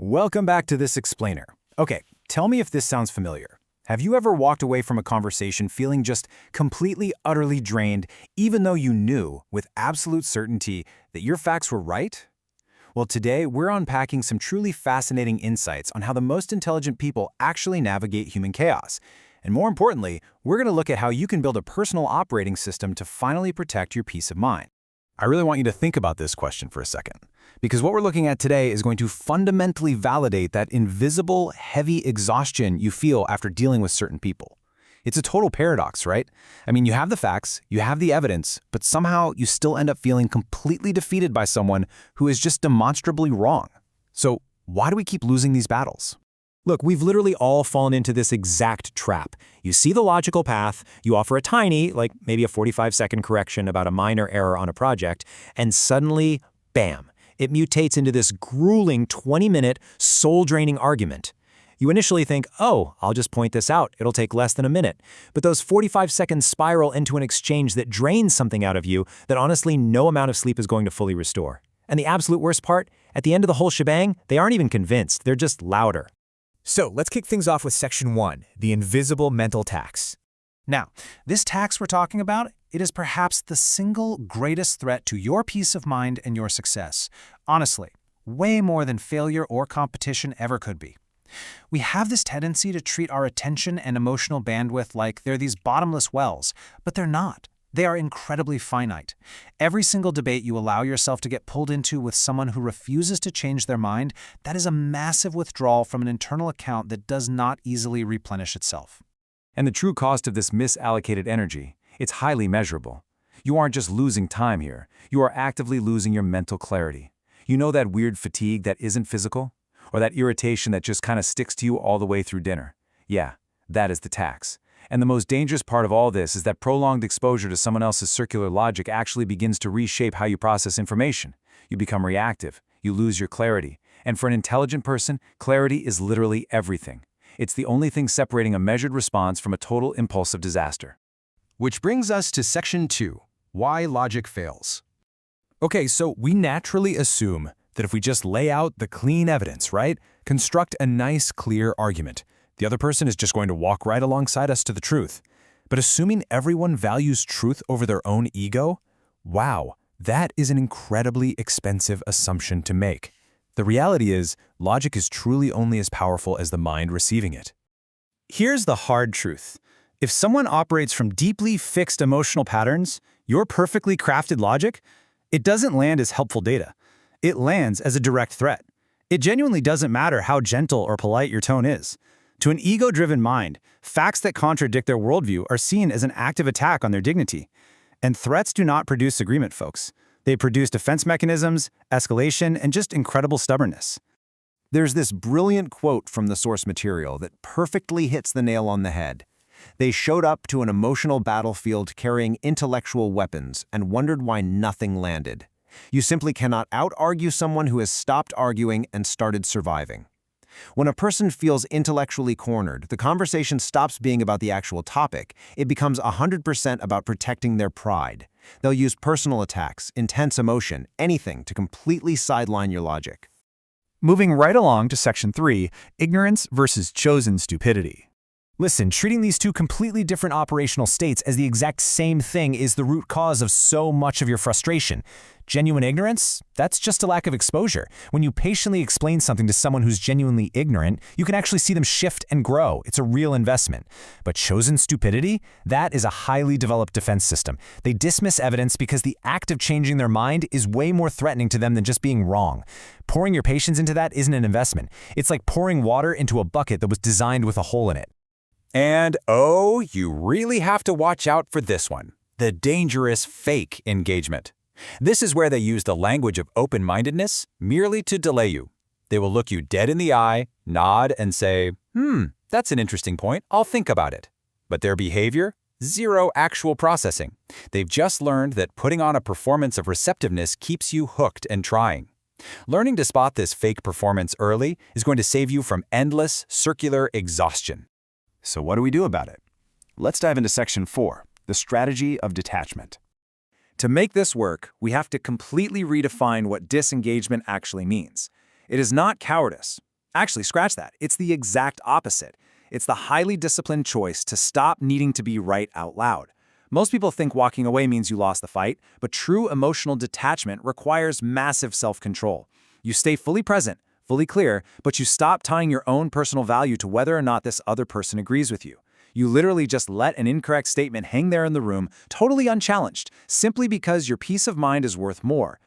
Welcome back to This Explainer. Okay, tell me if this sounds familiar. Have you ever walked away from a conversation feeling just completely, utterly drained, even though you knew, with absolute certainty, that your facts were right? Well, today we're unpacking some truly fascinating insights on how the most intelligent people actually navigate human chaos. And more importantly, we're going to look at how you can build a personal operating system to finally protect your peace of mind. I really want you to think about this question for a second, because what we're looking at today is going to fundamentally validate that invisible, heavy exhaustion you feel after dealing with certain people. It's a total paradox, right? I mean, you have the facts, you have the evidence, but somehow you still end up feeling completely defeated by someone who is just demonstrably wrong. So why do we keep losing these battles? Look, we've literally all fallen into this exact trap. You see the logical path, you offer a tiny, like maybe a 45-second correction about a minor error on a project, and suddenly, bam, it mutates into this grueling 20-minute, soul-draining argument. You initially think, oh, I'll just point this out, it'll take less than a minute. But those 45 seconds spiral into an exchange that drains something out of you that honestly no amount of sleep is going to fully restore. And the absolute worst part, at the end of the whole shebang, they aren't even convinced, they're just louder. So let's kick things off with Section 1, the invisible mental tax. Now, this tax we're talking about, it is perhaps the single greatest threat to your peace of mind and your success. Honestly, way more than failure or competition ever could be. We have this tendency to treat our attention and emotional bandwidth like they're these bottomless wells, but they're not. They are incredibly finite. Every single debate you allow yourself to get pulled into with someone who refuses to change their mind, that is a massive withdrawal from an internal account that does not easily replenish itself. And the true cost of this misallocated energy, it's highly measurable. You aren't just losing time here, you are actively losing your mental clarity. You know that weird fatigue that isn't physical? Or that irritation that just kind of sticks to you all the way through dinner? Yeah, that is the tax. And the most dangerous part of all this is that prolonged exposure to someone else's circular logic actually begins to reshape how you process information. You become reactive, you lose your clarity. And for an intelligent person, clarity is literally everything. It's the only thing separating a measured response from a total impulsive disaster. Which brings us to Section 2, why logic fails. Okay, so we naturally assume that if we just lay out the clean evidence, right? Construct a nice, clear argument, the other person is just going to walk right alongside us to the truth. But assuming everyone values truth over their own ego, wow, that is an incredibly expensive assumption to make. The reality is, logic is truly only as powerful as the mind receiving it. Here's the hard truth. If someone operates from deeply fixed emotional patterns, your perfectly crafted logic, it doesn't land as helpful data. It lands as a direct threat. It genuinely doesn't matter how gentle or polite your tone is. To an ego-driven mind, facts that contradict their worldview are seen as an active attack on their dignity. And threats do not produce agreement, folks. They produce defense mechanisms, escalation, and just incredible stubbornness. There's this brilliant quote from the source material that perfectly hits the nail on the head. They showed up to an emotional battlefield carrying intellectual weapons and wondered why nothing landed. You simply cannot out-argue someone who has stopped arguing and started surviving. When a person feels intellectually cornered, the conversation stops being about the actual topic. It becomes 100% about protecting their pride. They'll use personal attacks, intense emotion, anything to completely sideline your logic. Moving right along to Section 3, ignorance versus chosen stupidity. Listen, treating these two completely different operational states as the exact same thing is the root cause of so much of your frustration. Genuine ignorance? That's just a lack of exposure. When you patiently explain something to someone who's genuinely ignorant, you can actually see them shift and grow. It's a real investment. But chosen stupidity? That is a highly developed defense system. They dismiss evidence because the act of changing their mind is way more threatening to them than just being wrong. Pouring your patience into that isn't an investment. It's like pouring water into a bucket that was designed with a hole in it. And oh, you really have to watch out for this one, the dangerous fake engagement. This is where they use the language of open-mindedness merely to delay you. They will look you dead in the eye, nod, and say, that's an interesting point, I'll think about it. But their behavior? Zero actual processing. They've just learned that putting on a performance of receptiveness keeps you hooked and trying. Learning to spot this fake performance early is going to save you from endless, circular exhaustion. So what do we do about it? Let's dive into Section 4, the strategy of detachment. To make this work, we have to completely redefine what disengagement actually means. It is not cowardice. Actually, scratch that. It's the exact opposite. It's the highly disciplined choice to stop needing to be right out loud. Most people think walking away means you lost the fight, but true emotional detachment requires massive self-control. You stay fully present, fully clear, but you stop tying your own personal value to whether or not this other person agrees with you. You literally just let an incorrect statement hang there in the room, totally unchallenged, simply because your peace of mind is worth more.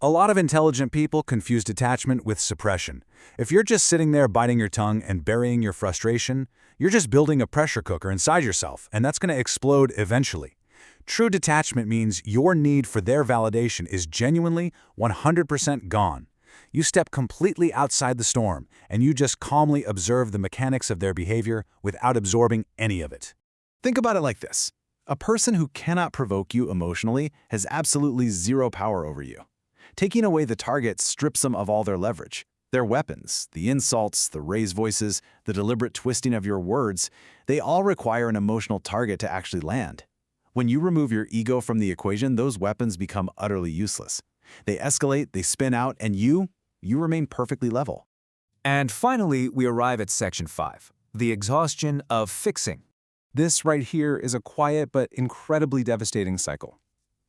A lot of intelligent people confuse detachment with suppression. If you're just sitting there biting your tongue and burying your frustration, you're just building a pressure cooker inside yourself, and that's going to explode eventually. True detachment means your need for their validation is genuinely 100% gone. You step completely outside the storm, and you just calmly observe the mechanics of their behavior without absorbing any of it. Think about it like this. A person who cannot provoke you emotionally has absolutely zero power over you. Taking away the target strips them of all their leverage. Their weapons, the insults, the raised voices, the deliberate twisting of your words, they all require an emotional target to actually land. When you remove your ego from the equation, those weapons become utterly useless. They escalate, they spin out, and you remain perfectly level. And finally, we arrive at Section 5, the exhaustion of fixing. This right here is a quiet but incredibly devastating cycle.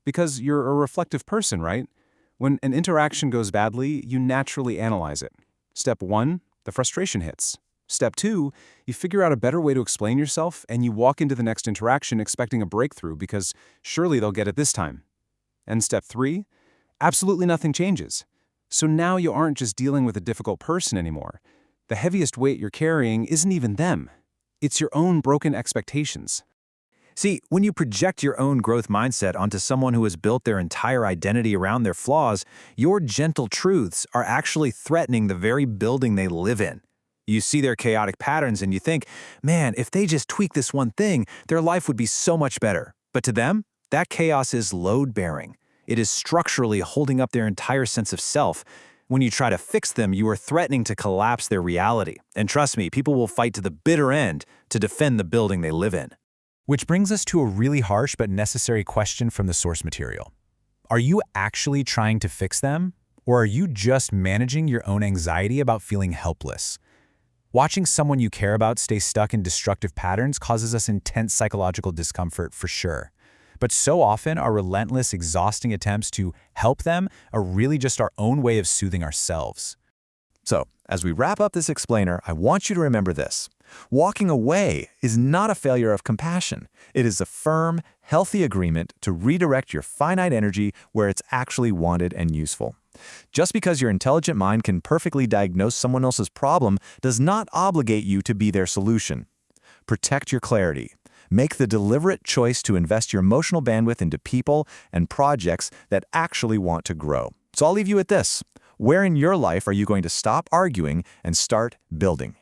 Because you're a reflective person, right? When an interaction goes badly, you naturally analyze it. Step 1, the frustration hits. Step 2, you figure out a better way to explain yourself, and you walk into the next interaction expecting a breakthrough because surely they'll get it this time. And step 3, absolutely nothing changes. So now you aren't just dealing with a difficult person anymore. The heaviest weight you're carrying isn't even them. It's your own broken expectations. See, when you project your own growth mindset onto someone who has built their entire identity around their flaws, your gentle truths are actually threatening the very building they live in. You see their chaotic patterns and you think, man, if they just tweak this one thing, their life would be so much better. But to them, that chaos is load-bearing. It is structurally holding up their entire sense of self. When you try to fix them, you are threatening to collapse their reality. And trust me, people will fight to the bitter end to defend the building they live in. Which brings us to a really harsh but necessary question from the source material. Are you actually trying to fix them, or are you just managing your own anxiety about feeling helpless? Watching someone you care about stay stuck in destructive patterns causes us intense psychological discomfort for sure. But so often, our relentless, exhausting attempts to help them are really just our own way of soothing ourselves. So, as we wrap up this explainer, I want you to remember this. Walking away is not a failure of compassion. It is a firm, healthy agreement to redirect your finite energy where it's actually wanted and useful. Just because your intelligent mind can perfectly diagnose someone else's problem does not obligate you to be their solution. Protect your clarity. Make the deliberate choice to invest your emotional bandwidth into people and projects that actually want to grow. So I'll leave you with this. Where in your life are you going to stop arguing and start building?